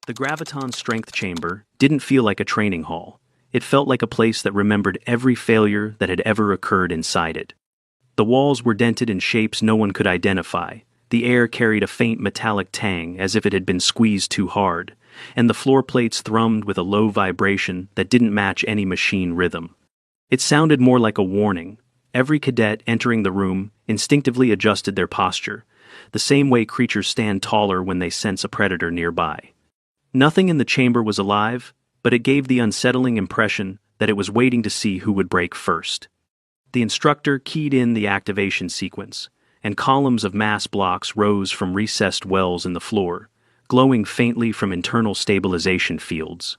The Graviton Strength Chamber didn't feel like a training hall. It felt like a place that remembered every failure that had ever occurred inside it. The walls were dented in shapes no one could identify. The air carried a faint metallic tang as if it had been squeezed too hard, and the floor plates thrummed with a low vibration that didn't match any machine rhythm. It sounded more like a warning. Every cadet entering the room instinctively adjusted their posture, the same way creatures stand taller when they sense a predator nearby. Nothing in the chamber was alive, but it gave the unsettling impression that it was waiting to see who would break first. The instructor keyed in the activation sequence, and columns of mass blocks rose from recessed wells in the floor, glowing faintly from internal stabilization fields.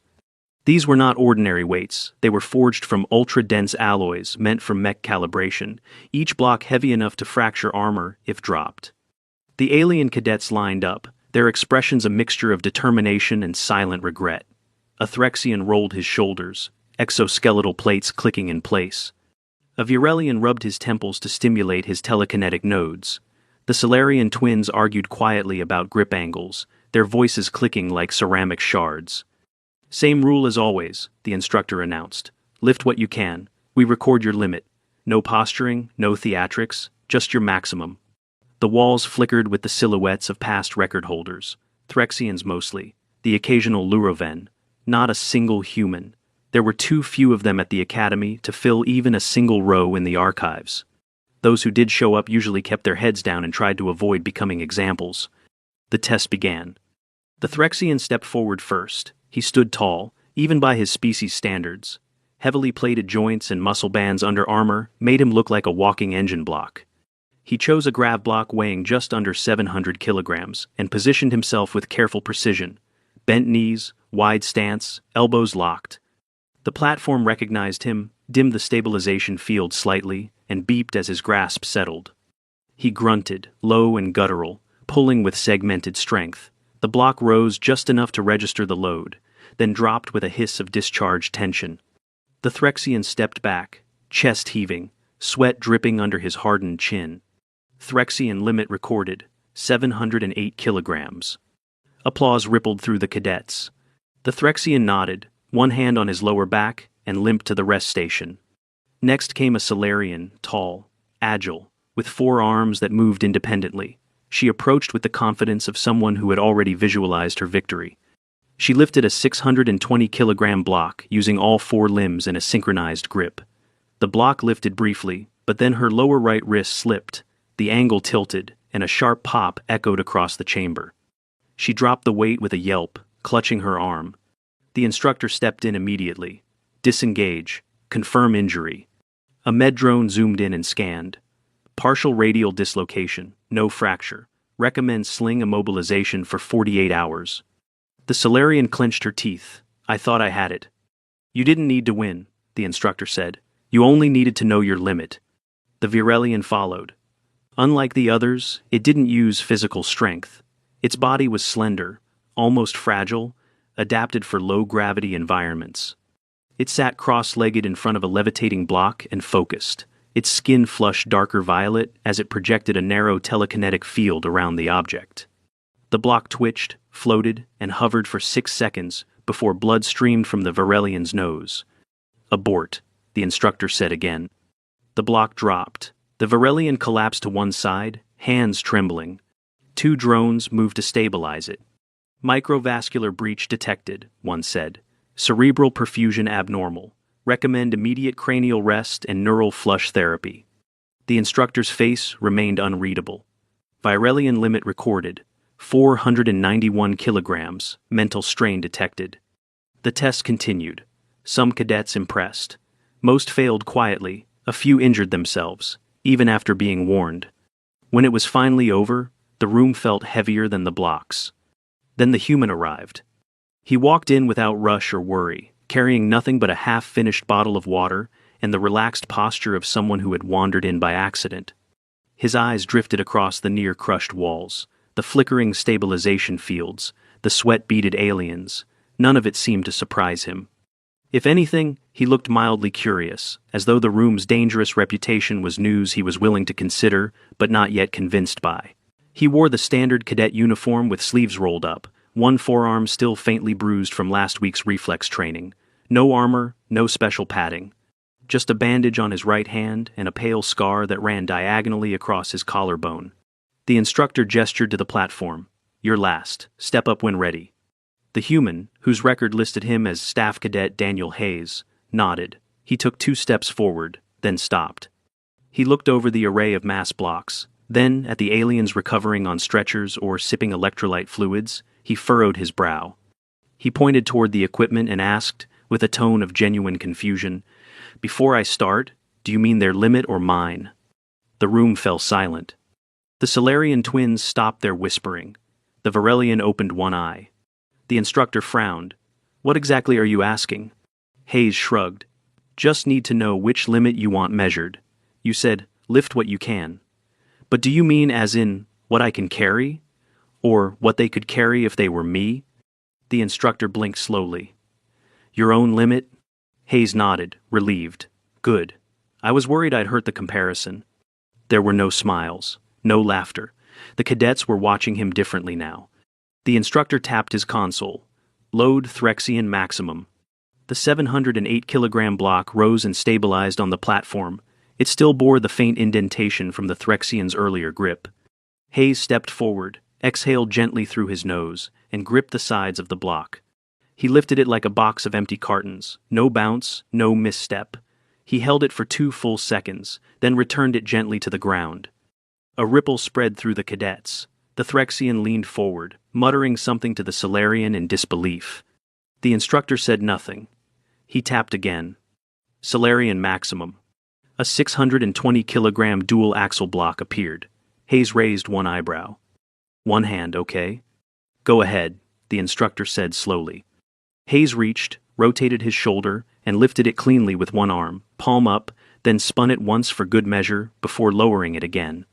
These were not ordinary weights. They were forged from ultra-dense alloys meant for mech calibration, each block heavy enough to fracture armor if dropped. The alien cadets lined up, their expressions a mixture of determination and silent regret. A Threxian rolled his shoulders, exoskeletal plates clicking in place. A Virelian rubbed his temples to stimulate his telekinetic nodes. The Solarian twins argued quietly about grip angles, their voices clicking like ceramic shards. "Same rule as always," the instructor announced. "Lift what you can. We record your limit. No posturing, no theatrics, just your maximum." The walls flickered with the silhouettes of past record holders, Threxians mostly, the occasional Luroven. Not a single human. There were too few of them at the academy to fill even a single row in the archives. Those who did show up usually kept their heads down and tried to avoid becoming examples. The test began. The Threxian stepped forward first. He stood tall, even by his species standards. Heavily plated joints and muscle bands under armor made him look like a walking engine block. He chose a grav block weighing just under 700 kilograms and positioned himself with careful precision. Bent knees, wide stance, elbows locked. The platform recognized him, dimmed the stabilization field slightly, and beeped as his grasp settled. He grunted, low and guttural, pulling with segmented strength. The block rose just enough to register the load, then dropped with a hiss of discharged tension. The Threxian stepped back, chest heaving, sweat dripping under his hardened chin. Threxian limit recorded, 708 kilograms. Applause rippled through the cadets. The Threxian nodded, one hand on his lower back, and limped to the rest station. Next came a Solarian, tall, agile, with 4 arms that moved independently. She approached with the confidence of someone who had already visualized her victory. She lifted a 620-kilogram block using all 4 limbs in a synchronized grip. The block lifted briefly, but then her lower right wrist slipped, the angle tilted, and a sharp pop echoed across the chamber. She dropped the weight with a yelp, clutching her arm. The instructor stepped in immediately. "Disengage. Confirm injury." A med drone zoomed in and scanned. "Partial radial dislocation. No fracture. Recommend sling immobilization for 48 hours. The Solarian clenched her teeth. "I thought I had it." "You didn't need to win," the instructor said. "You only needed to know your limit." The Virelian followed. Unlike the others, it didn't use physical strength. Its body was slender, almost fragile, adapted for low-gravity environments. It sat cross-legged in front of a levitating block and focused. Its skin flushed darker violet as it projected a narrow telekinetic field around the object. The block twitched, floated, and hovered for 6 seconds before blood streamed from the Virelian's nose. "Abort," the instructor said again. The block dropped. The Virelian collapsed to one side, hands trembling. 2 drones moved to stabilize it. "Microvascular breach detected," one said. "Cerebral perfusion abnormal. Recommend immediate cranial rest and neural flush therapy." The instructor's face remained unreadable. Virelian limit recorded, 491 kilograms, mental strain detected. The test continued. Some cadets impressed. Most failed quietly, a few injured themselves, even after being warned. When it was finally over, the room felt heavier than the blocks. Then the human arrived. He walked in without rush or worry, carrying nothing but a half-finished bottle of water and the relaxed posture of someone who had wandered in by accident. His eyes drifted across the near-crushed walls, the flickering stabilization fields, the sweat-beaded aliens. None of it seemed to surprise him. If anything, he looked mildly curious, as though the room's dangerous reputation was news he was willing to consider, but not yet convinced by. He wore the standard cadet uniform with sleeves rolled up, one forearm still faintly bruised from last week's reflex training. No armor, no special padding. Just a bandage on his right hand and a pale scar that ran diagonally across his collarbone. The instructor gestured to the platform. "You're last. Step up when ready." The human, whose record listed him as Staff Cadet Daniel Hayes, nodded. He took 2 steps forward, then stopped. He looked over the array of mass blocks, then at the aliens recovering on stretchers or sipping electrolyte fluids. He furrowed his brow. He pointed toward the equipment and asked, with a tone of genuine confusion, "Before I start, do you mean their limit or mine?" The room fell silent. The Solarian twins stopped their whispering. The Varelian opened one eye. The instructor frowned. "What exactly are you asking?" Hayes shrugged. "Just need to know which limit you want measured. You said, lift what you can. But do you mean as in, what I can carry? Or what they could carry if they were me?" The instructor blinked slowly. "Your own limit?" Hayes nodded, relieved. "Good. I was worried I'd hurt the comparison." There were no smiles, no laughter. The cadets were watching him differently now. The instructor tapped his console. Load Threxian maximum. The 708-kilogram block rose and stabilized on the platform. It still bore the faint indentation from the Threxian's earlier grip. Hayes stepped forward, exhaled gently through his nose, and gripped the sides of the block. He lifted it like a box of empty cartons. No bounce, no misstep. He held it for 2 full seconds, then returned it gently to the ground. A ripple spread through the cadets. The Threxian leaned forward, muttering something to the Solarian in disbelief. The instructor said nothing. He tapped again. Solarian maximum. A 620-kilogram dual-axle block appeared. Hayes raised one eyebrow. "One hand, okay?" "Go ahead," the instructor said slowly. Hayes reached, rotated his shoulder, and lifted it cleanly with one arm, palm up, then spun it once for good measure before lowering it again.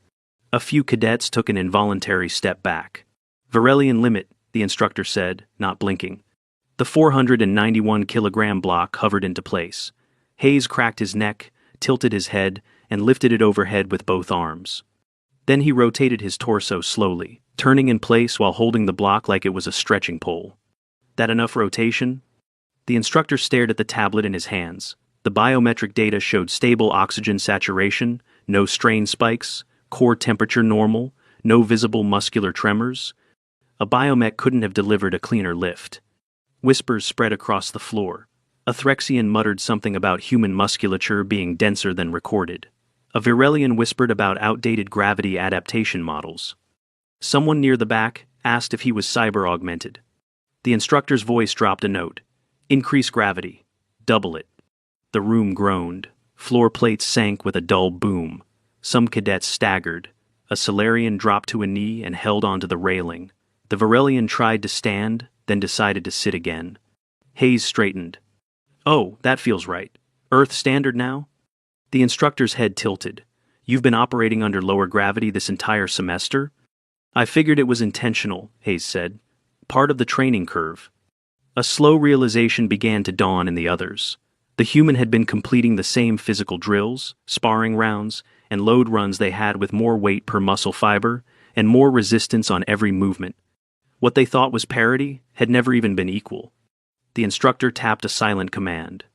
A few cadets took an involuntary step back. "Varelian limit," the instructor said, not blinking. The 491-kilogram block hovered into place. Hayes cracked his neck, tilted his head, and lifted it overhead with both arms. Then he rotated his torso slowly, turning in place while holding the block like it was a stretching pole. "That enough rotation?" The instructor stared at the tablet in his hands. The biometric data showed stable oxygen saturation, no strain spikes, core temperature normal, no visible muscular tremors. A biomech couldn't have delivered a cleaner lift. Whispers spread across the floor. A Threxian muttered something about human musculature being denser than recorded. A Varelian whispered about outdated gravity adaptation models. Someone near the back asked if he was cyber-augmented. The instructor's voice dropped a note. "Increase gravity. Double it." The room groaned. Floor plates sank with a dull boom. Some cadets staggered. A Solarian dropped to a knee and held onto the railing. The Varelian tried to stand, then decided to sit again. Hayes straightened. "Oh, that feels right. Earth standard now?" The instructor's head tilted. "You've been operating under lower gravity this entire semester?" "I figured it was intentional," Hayes said. "Part of the training curve." A slow realization began to dawn in the others. The human had been completing the same physical drills, sparring rounds, and load runs they had with more weight per muscle fiber and more resistance on every movement. What they thought was parity had never even been equal. The instructor tapped a silent command.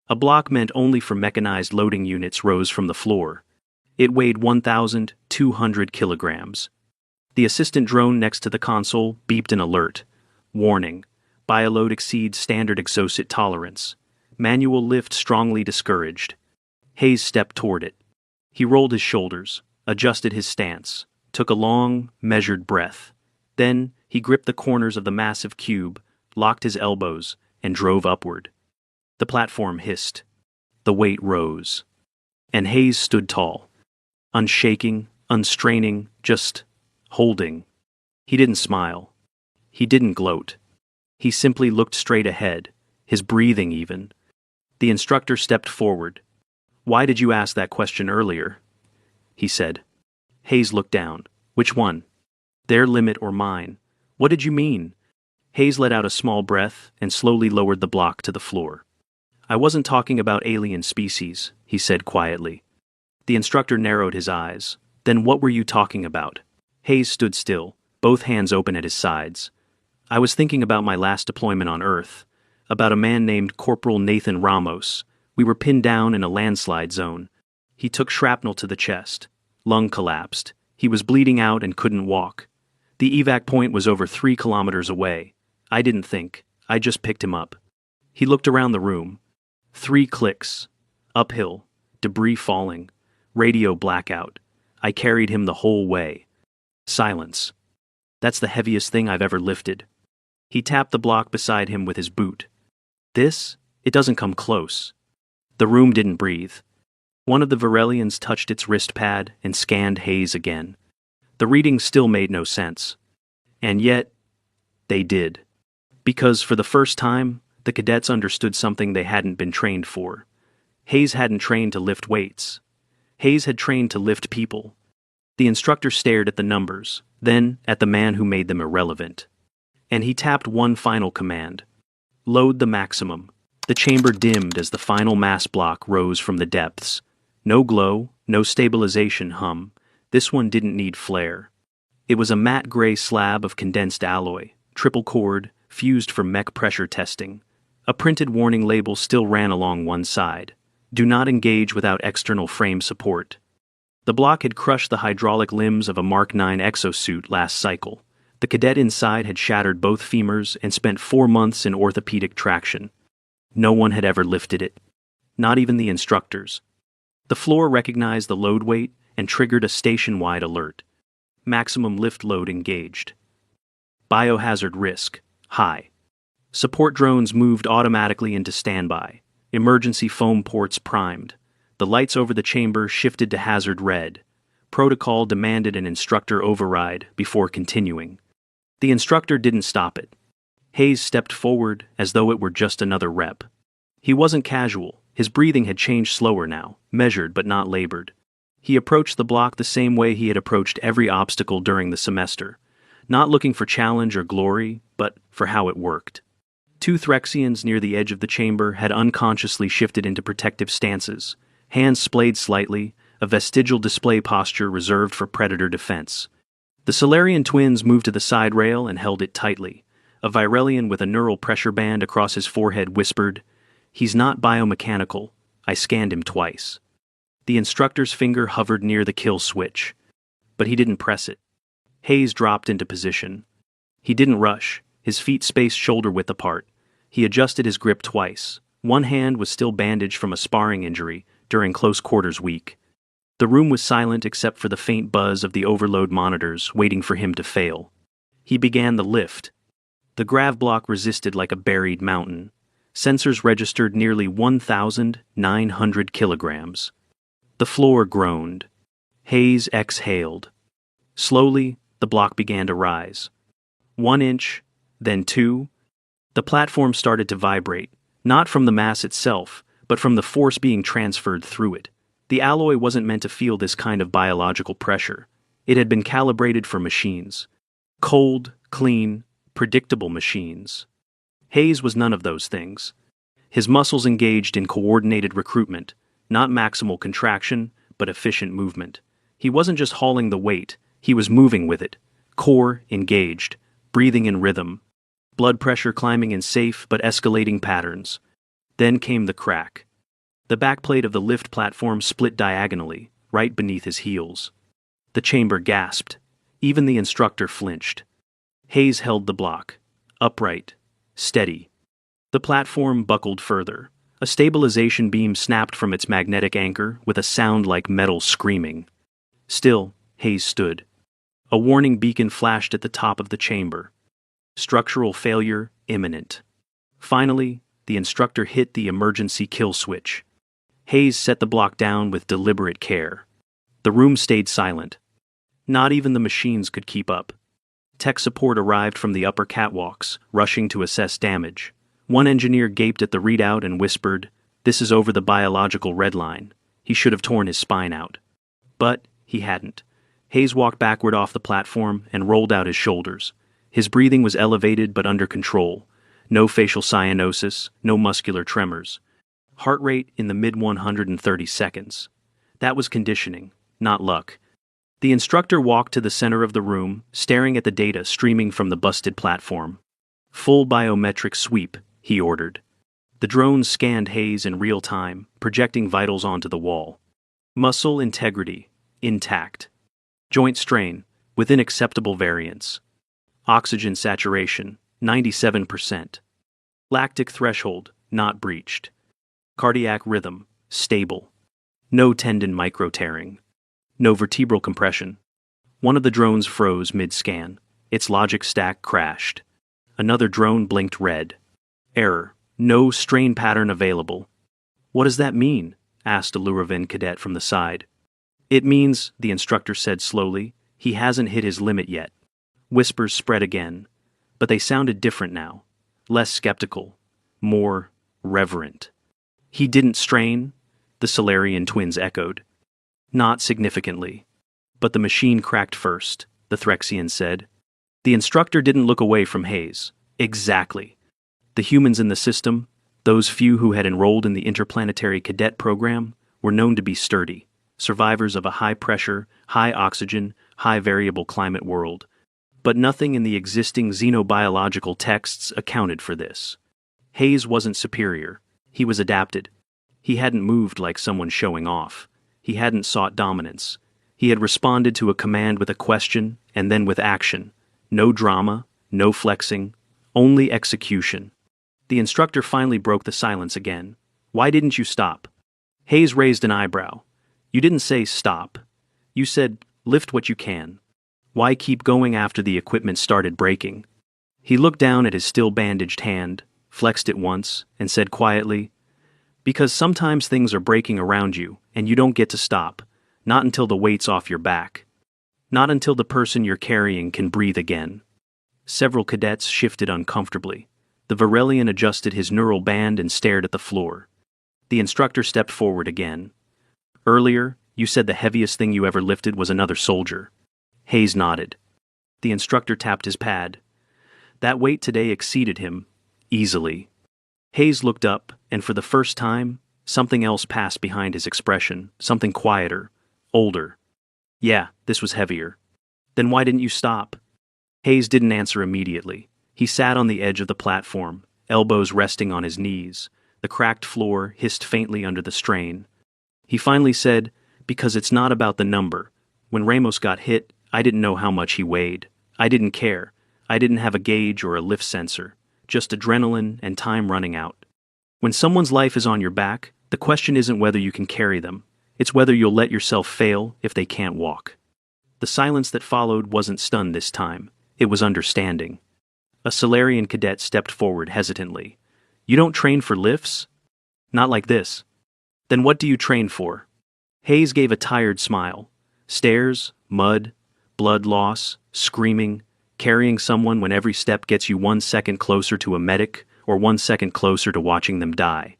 A block meant only for mechanized loading units rose from the floor. It weighed 1,200 kilograms. The assistant drone next to the console beeped an alert. "Warning. Bioload exceeds standard exocet tolerance. Manual lift strongly discouraged." Hayes stepped toward it. He rolled his shoulders, adjusted his stance, took a long, measured breath. Then he gripped the corners of the massive cube, locked his elbows, and drove upward. The platform hissed. The weight rose. And Hayes stood tall, unshaking, unstraining, just holding. He didn't smile. He didn't gloat. He simply looked straight ahead, his breathing even. The instructor stepped forward. "Why did you ask that question earlier?" he said. Hayes looked down. "Which one? Their limit or mine? What did you mean?" Hayes let out a small breath and slowly lowered the block to the floor. "I wasn't talking about alien species," he said quietly. The instructor narrowed his eyes. "Then what were you talking about?" Hayes stood still, both hands open at his sides. I was thinking about my last deployment on Earth, about a man named Corporal Nathan Ramos. We were pinned down in a landslide zone. He took shrapnel to the chest. Lung collapsed. He was bleeding out and couldn't walk. The evac point was over 3 kilometers away. I didn't think. I just picked him up. He looked around the room. 3 clicks. Uphill. Debris falling. Radio blackout. I carried him the whole way. Silence. That's the heaviest thing I've ever lifted. He tapped the block beside him with his boot. This? It doesn't come close. The room didn't breathe. One of the Varelians touched its wrist pad and scanned Hayes again. The reading still made no sense. And yet, they did. Because for the first time, the cadets understood something they hadn't been trained for. Hayes hadn't trained to lift weights. Hayes had trained to lift people. The instructor stared at the numbers, then at the man who made them irrelevant. And he tapped one final command. Load the maximum. The chamber dimmed as the final mass block rose from the depths. No glow, no stabilization hum. This one didn't need flare. It was a matte gray slab of condensed alloy, triple cored, fused for mech pressure testing. A printed warning label still ran along one side. Do not engage without external frame support. The block had crushed the hydraulic limbs of a Mark IX exosuit last cycle. The cadet inside had shattered both femurs and spent 4 months in orthopedic traction. No one had ever lifted it. Not even the instructors. The floor recognized the load weight and triggered a station-wide alert. Maximum lift load engaged. Biohazard risk, high. Support drones moved automatically into standby. Emergency foam ports primed. The lights over the chamber shifted to hazard red. Protocol demanded an instructor override before continuing. The instructor didn't stop it. Hayes stepped forward as though it were just another rep. He wasn't casual. His breathing had changed slower now, measured but not labored. He approached the block the same way he had approached every obstacle during the semester, not looking for challenge or glory, but for how it worked. 2 Threxians near the edge of the chamber had unconsciously shifted into protective stances, hands splayed slightly, a vestigial display posture reserved for predator defense. The Solarian twins moved to the side rail and held it tightly. A Virelian with a neural pressure band across his forehead whispered, "He's not biomechanical. I scanned him twice." The instructor's finger hovered near the kill switch, but he didn't press it. Hayes dropped into position. He didn't rush, his feet spaced shoulder-width apart. He adjusted his grip twice. One hand was still bandaged from a sparring injury during close quarters week. The room was silent except for the faint buzz of the overload monitors waiting for him to fail. He began the lift. The grav block resisted like a buried mountain. Sensors registered nearly 1,900 kilograms. The floor groaned. Hayes exhaled. Slowly, the block began to rise. 1 inch, then 2. The platform started to vibrate, not from the mass itself, but from the force being transferred through it. The alloy wasn't meant to feel this kind of biological pressure. It had been calibrated for machines. Cold, clean, predictable machines. Hayes was none of those things. His muscles engaged in coordinated recruitment, not maximal contraction, but efficient movement. He wasn't just hauling the weight, he was moving with it. Core engaged, breathing in rhythm. Blood pressure climbing in safe but escalating patterns. Then came the crack. The backplate of the lift platform split diagonally, right beneath his heels. The chamber gasped. Even the instructor flinched. Hayes held the block. Upright. Steady. The platform buckled further. A stabilization beam snapped from its magnetic anchor with a sound like metal screaming. Still, Hayes stood. A warning beacon flashed at the top of the chamber. Structural failure imminent. Finally, the instructor hit the emergency kill switch. Hayes set the block down with deliberate care. The room stayed silent. Not even the machines could keep up. Tech support arrived from the upper catwalks, rushing to assess damage. One engineer gaped at the readout and whispered, "This is over the biological red line. He should have torn his spine out." But he hadn't. Hayes walked backward off the platform and rolled out his shoulders. His breathing was elevated but under control. No facial cyanosis, no muscular tremors. Heart rate in the mid-130 seconds. That was conditioning, not luck. The instructor walked to the center of the room, staring at the data streaming from the busted platform. Full biometric sweep, he ordered. The drone scanned Hayes in real time, projecting vitals onto the wall. Muscle integrity, intact. Joint strain, within acceptable variance. Oxygen saturation, 97%. Lactic threshold, not breached. Cardiac rhythm, stable. No tendon micro-tearing. No vertebral compression. One of the drones froze mid-scan. Its logic stack crashed. Another drone blinked red. Error. No strain pattern available. What does that mean? Asked a Luravan cadet from the side. It means, the instructor said slowly, he hasn't hit his limit yet. Whispers spread again, but they sounded different now. Less skeptical. More reverent. He didn't strain, the Solarian twins echoed. Not significantly. But the machine cracked first, the Threxian said. The instructor didn't look away from Hayes. Exactly. The humans in the system, those few who had enrolled in the interplanetary cadet program, were known to be sturdy, survivors of a high-pressure, high-oxygen, high-variable climate world. But nothing in the existing xenobiological texts accounted for this. Hayes wasn't superior. He was adapted. He hadn't moved like someone showing off. He hadn't sought dominance. He had responded to a command with a question and then with action. No drama, no flexing, only execution. The instructor finally broke the silence again. Why didn't you stop? Hayes raised an eyebrow. You didn't say stop. You said, lift what you can. Why keep going after the equipment started breaking? He looked down at his still bandaged hand, flexed it once, and said quietly, because sometimes things are breaking around you, and you don't get to stop, not until the weight's off your back. Not until the person you're carrying can breathe again. Several cadets shifted uncomfortably. The Varelian adjusted his neural band and stared at the floor. The instructor stepped forward again. Earlier, you said the heaviest thing you ever lifted was another soldier. Hayes nodded. The instructor tapped his pad. That weight today exceeded him, easily. Hayes looked up, and for the first time, something else passed behind his expression, something quieter, older. Yeah, this was heavier. Then why didn't you stop? Hayes didn't answer immediately. He sat on the edge of the platform, elbows resting on his knees. The cracked floor hissed faintly under the strain. He finally said, because it's not about the number. When Ramos got hit, I didn't know how much he weighed. I didn't care. I didn't have a gauge or a lift sensor. Just adrenaline and time running out. When someone's life is on your back, the question isn't whether you can carry them. It's whether you'll let yourself fail if they can't walk. The silence that followed wasn't stunned this time. It was understanding. A Solarian cadet stepped forward hesitantly. You don't train for lifts? Not like this. Then what do you train for? Hayes gave a tired smile. Stairs, mud, blood loss, screaming, carrying someone when every step gets you 1 second closer to a medic or 1 second closer to watching them die.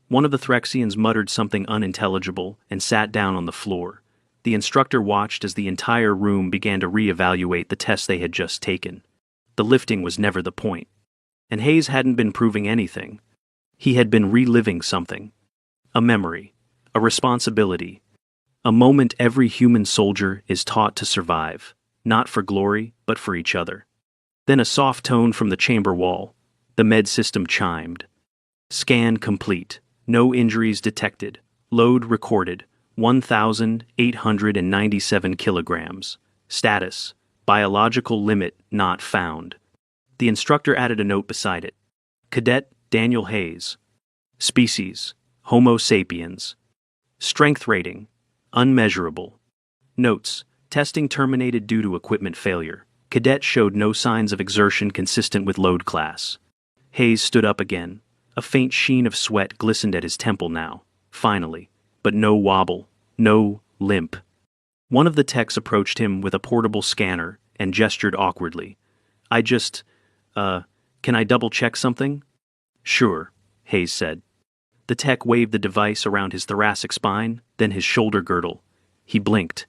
One of the Threxians muttered something unintelligible and sat down on the floor. The instructor watched as the entire room began to reevaluate the test they had just taken. The lifting was never the point. And Hayes hadn't been proving anything. He had been reliving something. A memory. A responsibility. A moment every human soldier is taught to survive. Not for glory, but for each other. Then a soft tone from the chamber wall. The med system chimed. Scan complete. No injuries detected. Load recorded. 1,897 kilograms. Status. Biological limit not found. The instructor added a note beside it. Cadet Daniel Hayes. Species. Homo sapiens. Strength rating. Unmeasurable. Notes. Testing terminated due to equipment failure. Cadet showed no signs of exertion consistent with load class. Hayes stood up again. A faint sheen of sweat glistened at his temple now. Finally. But no wobble. No limp. One of the techs approached him with a portable scanner and gestured awkwardly. Can I double-check something? Sure, Hayes said. The tech waved the device around his thoracic spine, then his shoulder girdle. He blinked.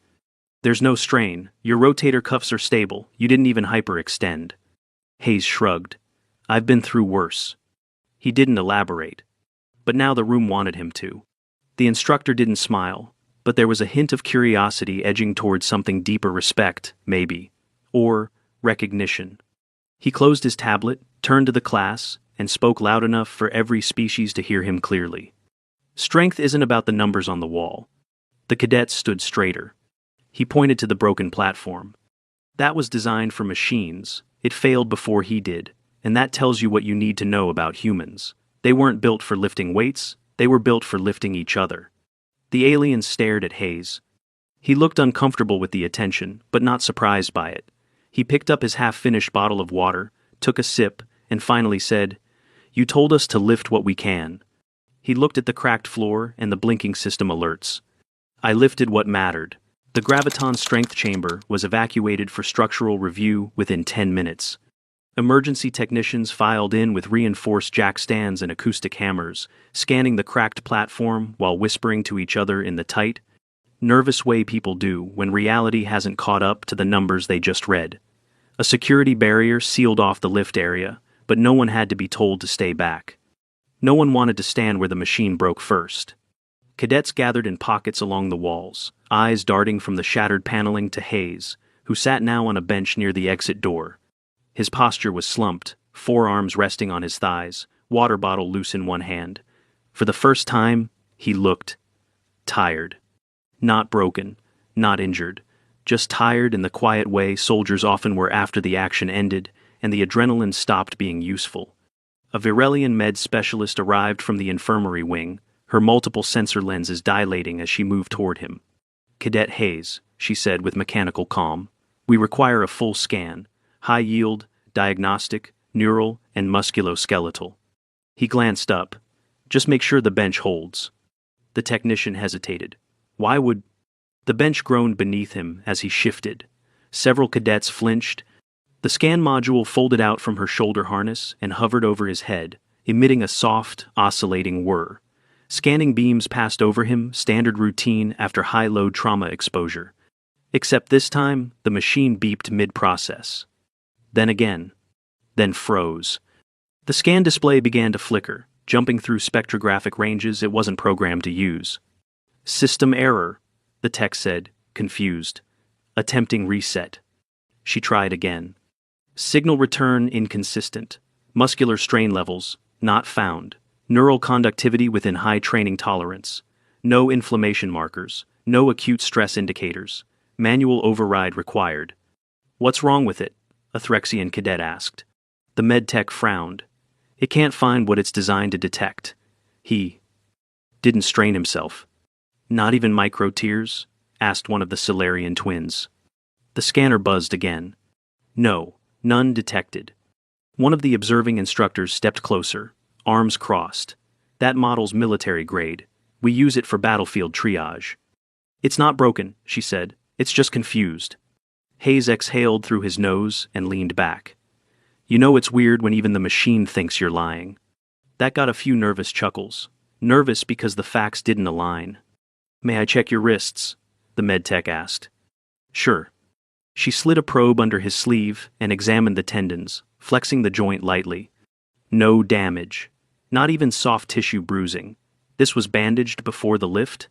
There's no strain. Your rotator cuffs are stable. You didn't even hyperextend. Hayes shrugged. I've been through worse. He didn't elaborate. But now the room wanted him to. The instructor didn't smile, but there was a hint of curiosity edging towards something deeper respect, maybe. Or recognition. He closed his tablet, turned to the class, and spoke loud enough for every species to hear him clearly. Strength isn't about the numbers on the wall. The cadets stood straighter. He pointed to the broken platform. That was designed for machines. It failed before he did, and that tells you what you need to know about humans. They weren't built for lifting weights, they were built for lifting each other. The alien stared at Hayes. He looked uncomfortable with the attention, but not surprised by it. He picked up his half-finished bottle of water, took a sip, and finally said, "You told us to lift what we can." He looked at the cracked floor and the blinking system alerts. "I lifted what mattered." The graviton strength chamber was evacuated for structural review within 10 minutes. Emergency technicians filed in with reinforced jack stands and acoustic hammers, scanning the cracked platform while whispering to each other in the tight, nervous way people do when reality hasn't caught up to the numbers they just read. A security barrier sealed off the lift area, but no one had to be told to stay back. No one wanted to stand where the machine broke first. Cadets gathered in pockets along the walls, eyes darting from the shattered paneling to Hayes, who sat now on a bench near the exit door. His posture was slumped, forearms resting on his thighs, water bottle loose in one hand. For the first time, he looked tired. Not broken, not injured, just tired in the quiet way soldiers often were after the action ended and the adrenaline stopped being useful. A Virelian med specialist arrived from the infirmary wing, her multiple sensor lenses dilating as she moved toward him. "Cadet Hayes," she said with mechanical calm, "we require a full scan, high-yield, diagnostic, neural, and musculoskeletal." He glanced up. "Just make sure the bench holds." The technician hesitated. Why would... The bench groaned beneath him as he shifted. Several cadets flinched. The scan module folded out from her shoulder harness and hovered over his head, emitting a soft, oscillating whir. Scanning beams passed over him, standard routine after high-load trauma exposure. Except this time, the machine beeped mid-process. Then again. Then froze. The scan display began to flicker, jumping through spectrographic ranges it wasn't programmed to use. "System error," the tech said, confused. "Attempting reset." She tried again. "Signal return inconsistent. Muscular strain levels, not found. Neural conductivity within high training tolerance. No inflammation markers. No acute stress indicators. Manual override required." "What's wrong with it?" a Threxian cadet asked. The medtech frowned. "It can't find what it's designed to detect." He didn't strain himself. "Not even micro tears?" asked one of the Solarian twins. The scanner buzzed again. "No, none detected." One of the observing instructors stepped closer, arms crossed. "That model's military grade. We use it for battlefield triage." "It's not broken," she said. "It's just confused." Hayes exhaled through his nose and leaned back. "You know it's weird when even the machine thinks you're lying." That got a few nervous chuckles. Nervous because the facts didn't align. "May I check your wrists?" the medtech asked. "Sure." She slid a probe under his sleeve and examined the tendons, flexing the joint lightly. No damage. Not even soft tissue bruising. This was bandaged before the lift?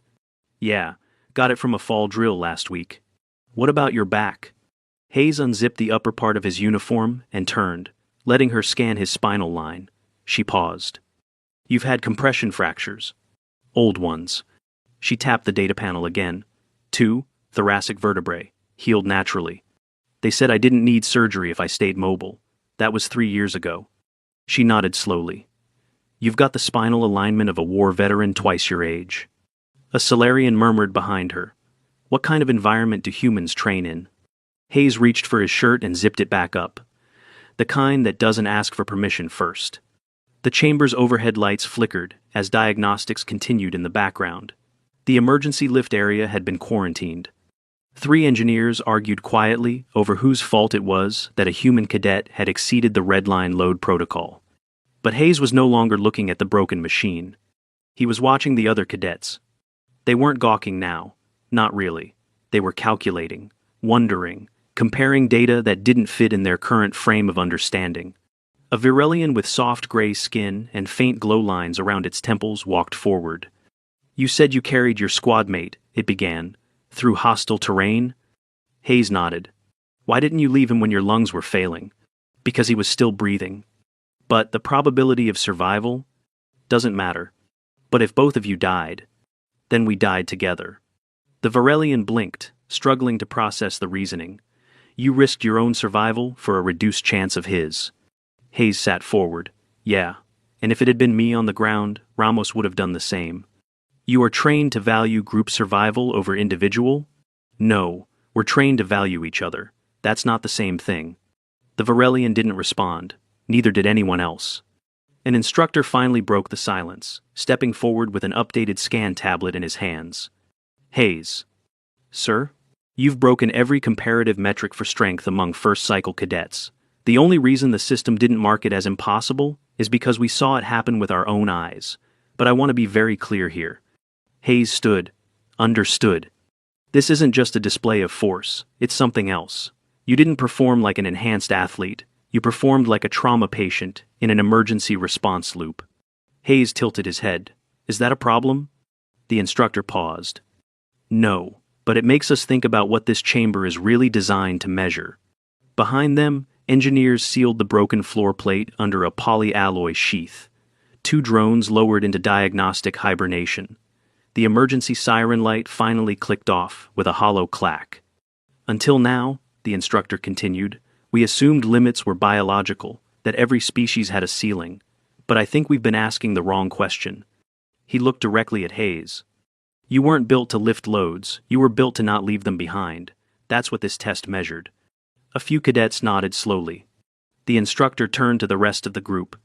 "Yeah, got it from a fall drill last week." "What about your back?" Hayes unzipped the upper part of his uniform and turned, letting her scan his spinal line. She paused. "You've had compression fractures." "Old ones." She tapped the data panel again. 2 thoracic vertebrae, healed naturally. "They said I didn't need surgery if I stayed mobile. That was 3 years ago." She nodded slowly. "You've got the spinal alignment of a war veteran twice your age." A Solarian murmured behind her. "What kind of environment do humans train in?" Hayes reached for his shirt and zipped it back up. The kind that doesn't ask for permission first. The chamber's overhead lights flickered as diagnostics continued in the background. The emergency lift area had been quarantined. 3 engineers argued quietly over whose fault it was that a human cadet had exceeded the red line load protocol. But Hayes was no longer looking at the broken machine. He was watching the other cadets. They weren't gawking now. Not really. They were calculating, wondering, comparing data that didn't fit in their current frame of understanding. A Virelian with soft gray skin and faint glow lines around its temples walked forward. "You said you carried your squad mate," it began, "through hostile terrain?" Hayes nodded. "Why didn't you leave him when your lungs were failing?" "Because he was still breathing." But the probability of survival doesn't matter. But if both of you died, then we died together. The Varelian blinked, struggling to process the reasoning. You risked your own survival for a reduced chance of his. Hayes sat forward. Yeah, and if it had been me on the ground, Ramos would have done the same. You are trained to value group survival over individual? No, we're trained to value each other. That's not the same thing. The Varelian didn't respond. Neither did anyone else. An instructor finally broke the silence, stepping forward with an updated scan tablet in his hands. Hayes. Sir? You've broken every comparative metric for strength among first-cycle cadets. The only reason the system didn't mark it as impossible is because we saw it happen with our own eyes. But I want to be very clear here. Hayes stood. Understood. This isn't just a display of force, it's something else. You didn't perform like an enhanced athlete. You performed like a trauma patient in an emergency response loop. Hayes tilted his head. Is that a problem? The instructor paused. No, but it makes us think about what this chamber is really designed to measure. Behind them, engineers sealed the broken floor plate under a polyalloy sheath. 2 drones lowered into diagnostic hibernation. The emergency siren light finally clicked off with a hollow clack. Until now, the instructor continued, we assumed limits were biological, that every species had a ceiling. But I think we've been asking the wrong question. He looked directly at Hayes. You weren't built to lift loads, you were built to not leave them behind. That's what this test measured. A few cadets nodded slowly. The instructor turned to the rest of the group.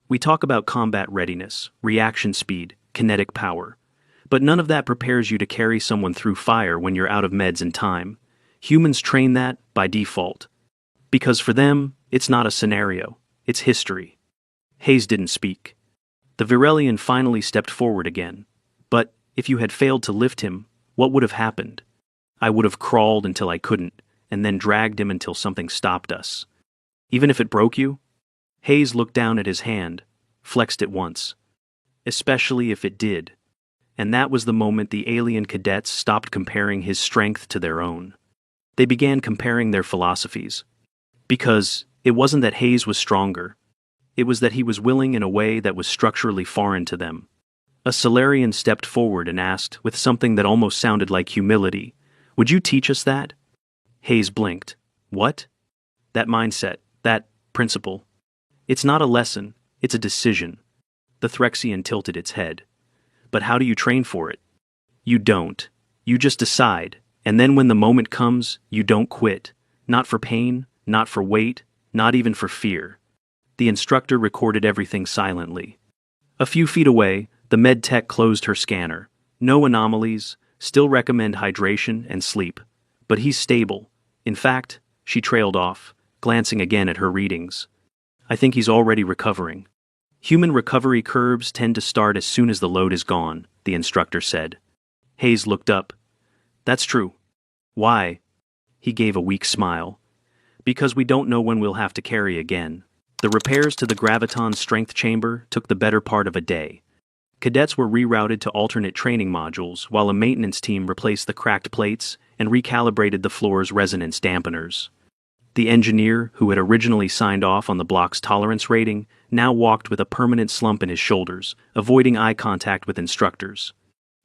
We talk about combat readiness, reaction speed, kinetic power. But none of that prepares you to carry someone through fire when you're out of meds in time. Humans train that by default. Because for them, it's not a scenario, it's history. Hayes didn't speak. The Varelian finally stepped forward again. But if you had failed to lift him, what would have happened? I would have crawled until I couldn't, and then dragged him until something stopped us. Even if it broke you? Hayes looked down at his hand, flexed it once. Especially if it did. And that was the moment the alien cadets stopped comparing his strength to their own. They began comparing their philosophies. Because it wasn't that Hayes was stronger. It was that he was willing in a way that was structurally foreign to them. A Solarian stepped forward and asked, with something that almost sounded like humility, would you teach us that? Hayes blinked. What? That mindset, that principle. It's not a lesson, it's a decision. The Threxian tilted its head. But how do you train for it? You don't. You just decide, and then when the moment comes, you don't quit. Not for pain, not for weight, not even for fear. The instructor recorded everything silently. A few feet away, the med tech closed her scanner. No anomalies, still recommend hydration and sleep. But he's stable. In fact, she trailed off, glancing again at her readings. I think he's already recovering. Human recovery curves tend to start as soon as the load is gone, the instructor said. Hayes looked up. That's true. Why? He gave a weak smile. Because we don't know when we'll have to carry again. The repairs to the graviton strength chamber took the better part of a day. Cadets were rerouted to alternate training modules while a maintenance team replaced the cracked plates and recalibrated the floor's resonance dampeners. The engineer, who had originally signed off on the block's tolerance rating, now walked with a permanent slump in his shoulders, avoiding eye contact with instructors.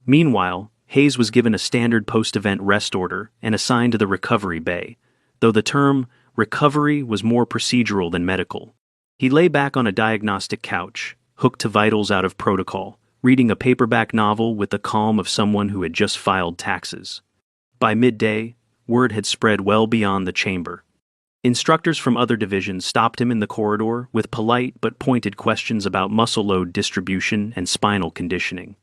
Meanwhile, Hayes was given a standard post-event rest order and assigned to the recovery bay, though the term recovery was more procedural than medical. He lay back on a diagnostic couch, hooked to vitals out of protocol, reading a paperback novel with the calm of someone who had just filed taxes. By midday, word had spread well beyond the chamber. Instructors from other divisions stopped him in the corridor with polite but pointed questions about muscle load distribution and spinal conditioning.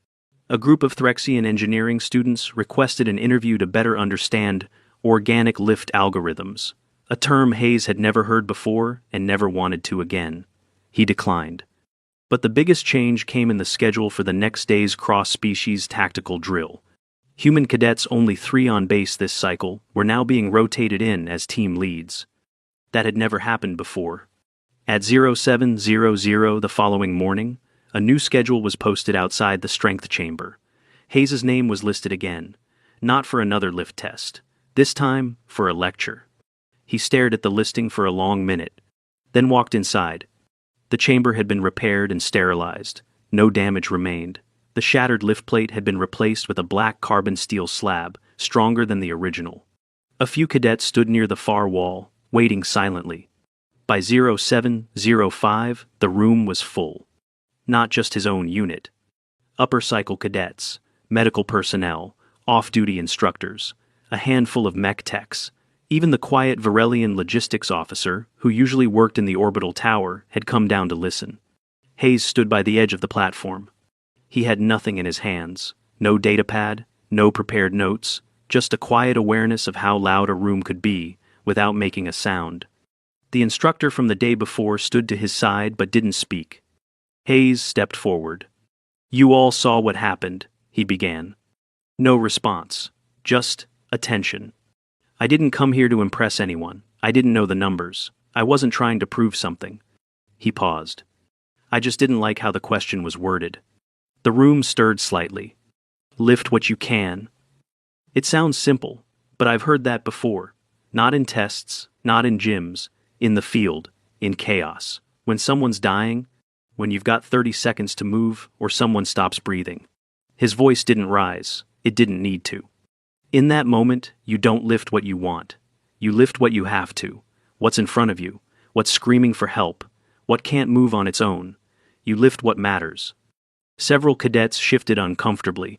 A group of Threxian engineering students requested an interview to better understand organic lift algorithms, a term Hayes had never heard before and never wanted to again. He declined. But the biggest change came in the schedule for the next day's cross-species tactical drill. Human cadets, only 3 on base this cycle, were now being rotated in as team leads. That had never happened before. At 0700 the following morning, a new schedule was posted outside the strength chamber. Hayes' name was listed again, not for another lift test, this time for a lecture. He stared at the listing for a long minute, then walked inside. The chamber had been repaired and sterilized. No damage remained. The shattered lift plate had been replaced with a black carbon steel slab, stronger than the original. A few cadets stood near the far wall, waiting silently. By 0705, the room was full. Not just his own unit. Upper cycle cadets, medical personnel, off-duty instructors, a handful of mech techs, even the quiet Varelian logistics officer, who usually worked in the orbital tower, had come down to listen. Hayes stood by the edge of the platform. He had nothing in his hands, no datapad, no prepared notes, just a quiet awareness of how loud a room could be, without making a sound. The instructor from the day before stood to his side but didn't speak. Hayes stepped forward. "You all saw what happened," he began. No response, just attention. "I didn't come here to impress anyone. I didn't know the numbers. I wasn't trying to prove something." He paused. "I just didn't like how the question was worded." The room stirred slightly. "Lift what you can." It sounds simple, but I've heard that before. Not in tests, not in gyms, in the field, in chaos. When someone's dying, when you've got 30 seconds to move, or someone stops breathing. His voice didn't rise. It didn't need to. In that moment, you don't lift what you want. You lift what you have to. What's in front of you. What's screaming for help. What can't move on its own. You lift what matters. Several cadets shifted uncomfortably.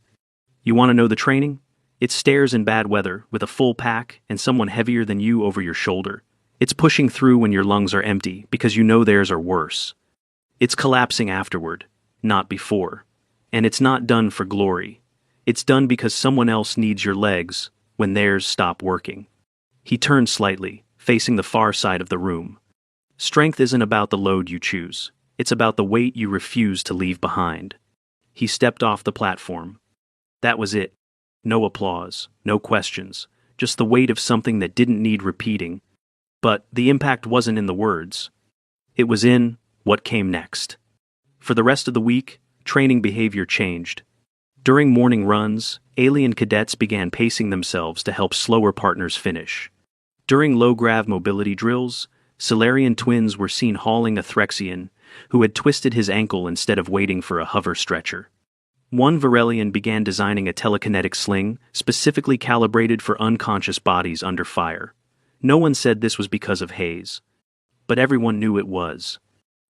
You want to know the training? It's stairs in bad weather, with a full pack and someone heavier than you over your shoulder. It's pushing through when your lungs are empty, because you know theirs are worse. It's collapsing afterward, not before. And it's not done for glory. It's done because someone else needs your legs when theirs stop working. He turned slightly, facing the far side of the room. Strength isn't about the load you choose. It's about the weight you refuse to leave behind. He stepped off the platform. That was it. No applause, no questions, just the weight of something that didn't need repeating. But the impact wasn't in the words. It was in what came next. For the rest of the week, training behavior changed. During morning runs, alien cadets began pacing themselves to help slower partners finish. During low-grav mobility drills, Solarian twins were seen hauling a Threxian who had twisted his ankle instead of waiting for a hover stretcher. One Varelian began designing a telekinetic sling specifically calibrated for unconscious bodies under fire. No one said this was because of Hayes, but everyone knew it was.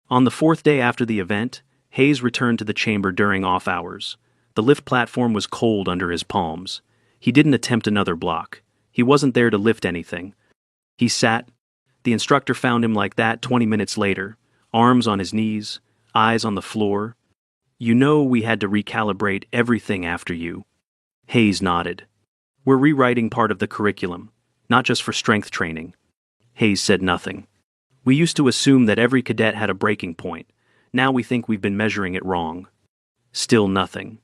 On the fourth day after the event, Hayes returned to the chamber during off hours. The lift platform was cold under his palms. He didn't attempt another block. He wasn't there to lift anything. He sat. The instructor found him like that 20 minutes later, arms on his knees, eyes on the floor. "You know we had to recalibrate everything after you." Hayes nodded. "We're rewriting part of the curriculum, not just for strength training." Hayes said nothing. "We used to assume that every cadet had a breaking point. Now we think we've been measuring it wrong." Still nothing.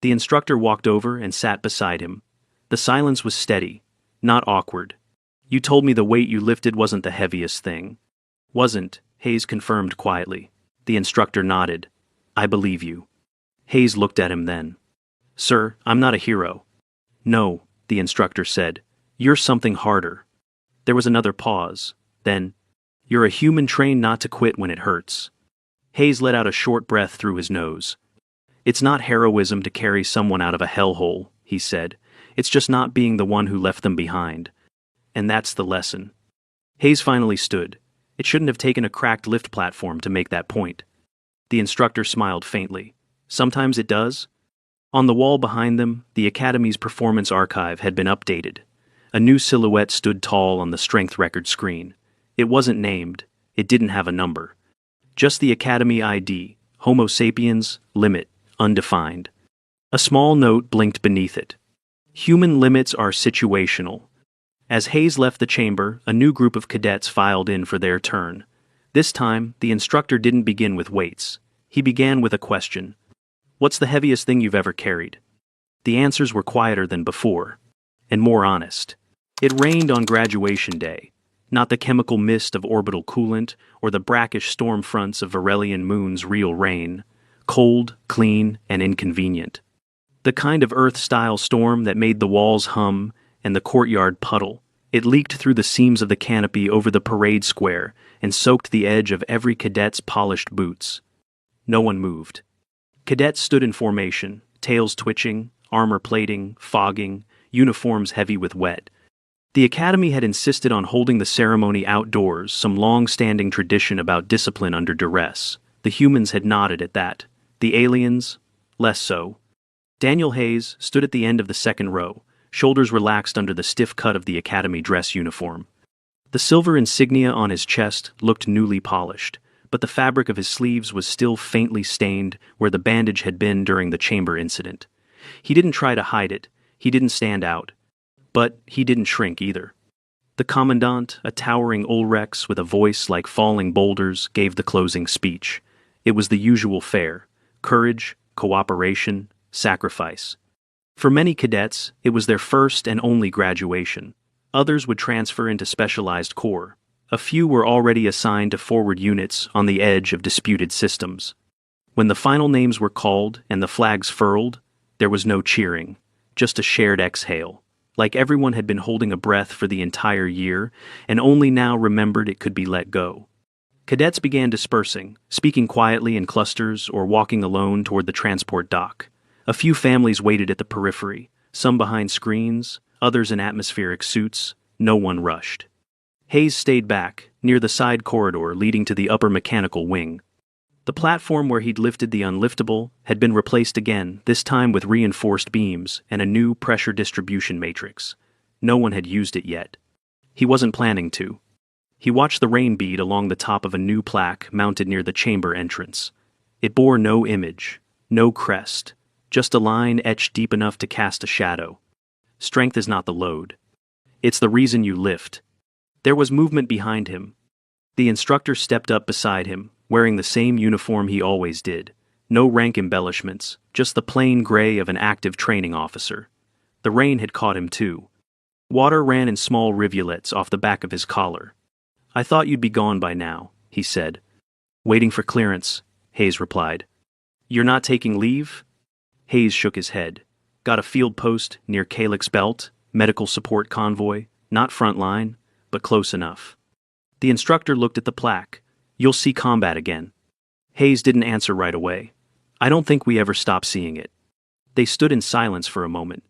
The instructor walked over and sat beside him. The silence was steady, not awkward. "You told me the weight you lifted wasn't the heaviest thing." "Wasn't," Hayes confirmed quietly. The instructor nodded. "I believe you." Hayes looked at him then. "Sir, I'm not a hero." "No," the instructor said. "You're something harder." There was another pause. Then, "You're a human trained not to quit when it hurts." Hayes let out a short breath through his nose. "It's not heroism to carry someone out of a hellhole," he said. "It's just not being the one who left them behind. And that's the lesson." Hayes finally stood. It shouldn't have taken a cracked lift platform to make that point. The instructor smiled faintly. "Sometimes it does." On the wall behind them, the Academy's performance archive had been updated. A new silhouette stood tall on the strength record screen. It wasn't named. It didn't have a number. Just the Academy ID, Homo sapiens, limit, undefined. A small note blinked beneath it. Human limits are situational. As Hayes left the chamber, a new group of cadets filed in for their turn. This time, the instructor didn't begin with weights. He began with a question. "What's the heaviest thing you've ever carried?" The answers were quieter than before, and more honest. It rained on graduation day, not the chemical mist of orbital coolant or the brackish storm fronts of Varelian moon's real rain. Cold, clean, and inconvenient. The kind of Earth-style storm that made the walls hum and the courtyard puddle. It leaked through the seams of the canopy over the parade square and soaked the edge of every cadet's polished boots. No one moved. Cadets stood in formation, tails twitching, armor plating, fogging, uniforms heavy with wet. The academy had insisted on holding the ceremony outdoors, some long-standing tradition about discipline under duress. The humans had nodded at that. The aliens, less so. Daniel Hayes stood at the end of the second row, shoulders relaxed under the stiff cut of the academy dress uniform. The silver insignia on his chest looked newly polished, but the fabric of his sleeves was still faintly stained where the bandage had been during the chamber incident. He didn't try to hide it, he didn't stand out. But he didn't shrink either. The commandant, a towering Ulrex with a voice like falling boulders, gave the closing speech. It was the usual fare: courage, cooperation, sacrifice. For many cadets, it was their first and only graduation. Others would transfer into specialized corps. A few were already assigned to forward units on the edge of disputed systems. When the final names were called and the flags furled, there was no cheering, just a shared exhale. Like everyone had been holding a breath for the entire year, and only now remembered it could be let go. Cadets began dispersing, speaking quietly in clusters or walking alone toward the transport dock. A few families waited at the periphery, some behind screens, others in atmospheric suits. No one rushed. Hayes stayed back, near the side corridor leading to the upper mechanical wing. The platform where he'd lifted the unliftable had been replaced again, this time with reinforced beams and a new pressure distribution matrix. No one had used it yet. He wasn't planning to. He watched the rain bead along the top of a new plaque mounted near the chamber entrance. It bore no image, no crest, just a line etched deep enough to cast a shadow. Strength is not the load. It's the reason you lift. There was movement behind him. The instructor stepped up beside him, wearing the same uniform he always did. No rank embellishments, just the plain gray of an active training officer. The rain had caught him too. Water ran in small rivulets off the back of his collar. "I thought you'd be gone by now," he said. "Waiting for clearance," Hayes replied. "You're not taking leave?" Hayes shook his head. "Got a field post near Calyx Belt, medical support convoy, not front line, but close enough." The instructor looked at the plaque. "You'll see combat again." Hayes didn't answer right away. "I don't think we ever stop seeing it." They stood in silence for a moment.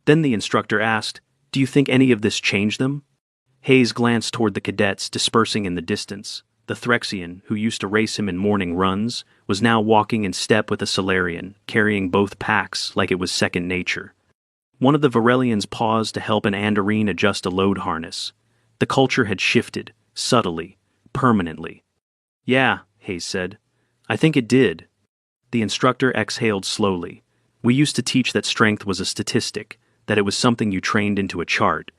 Then the instructor asked, "Do you think any of this changed them?" Hayes glanced toward the cadets dispersing in the distance. The Threxian, who used to race him in morning runs, was now walking in step with a Solarian, carrying both packs like it was second nature. One of the Varelians paused to help an Andarine adjust a load harness. The culture had shifted, subtly, permanently. "Yeah," Hayes said. "I think it did." The instructor exhaled slowly. "We used to teach that strength was a statistic, that it was something you trained into a chart."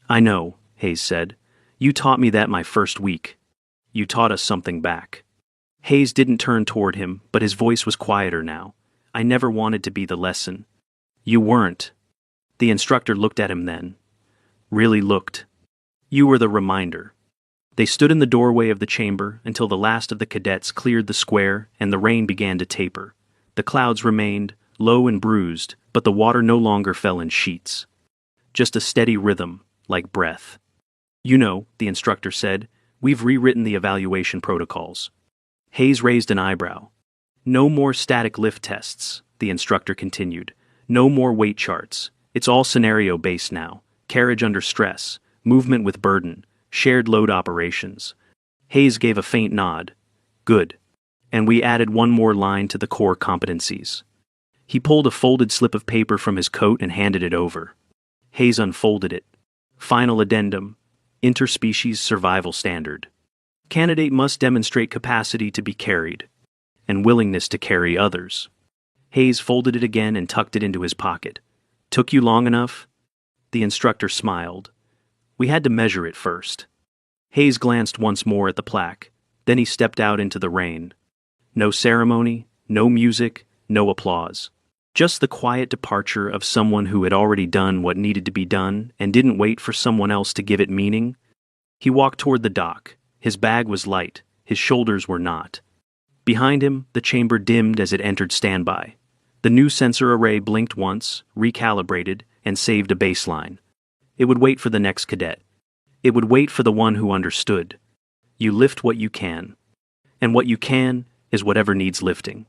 "I know," Hayes said. "You taught me that my first week. You taught us something back." Hayes didn't turn toward him, but his voice was quieter now. "I never wanted to be the lesson." "You weren't." The instructor looked at him then. Really looked. "You were the reminder." They stood in the doorway of the chamber until the last of the cadets cleared the square and the rain began to taper. The clouds remained, low and bruised, but the water no longer fell in sheets. Just a steady rhythm, like breath. "You know," the instructor said, "we've rewritten the evaluation protocols." Hayes raised an eyebrow. "No more static lift tests," the instructor continued. "No more weight charts. It's all scenario-based now. Carriage under stress, movement with burden, shared load operations." Hayes gave a faint nod. "Good. And we added one more line to the core competencies." He pulled a folded slip of paper from his coat and handed it over. Hayes unfolded it. "Final addendum. Interspecies survival standard. Candidate must demonstrate capacity to be carried, and willingness to carry others." Hayes folded it again and tucked it into his pocket. "Took you long enough?" The instructor smiled. "We had to measure it first." Hayes glanced once more at the plaque. Then he stepped out into the rain. No ceremony, no music, no applause. Just the quiet departure of someone who had already done what needed to be done and didn't wait for someone else to give it meaning. He walked toward the dock. His bag was light, his shoulders were not. Behind him, the chamber dimmed as it entered standby. The new sensor array blinked once, recalibrated, and saved a baseline. It would wait for the next cadet. It would wait for the one who understood. You lift what you can. And what you can is whatever needs lifting.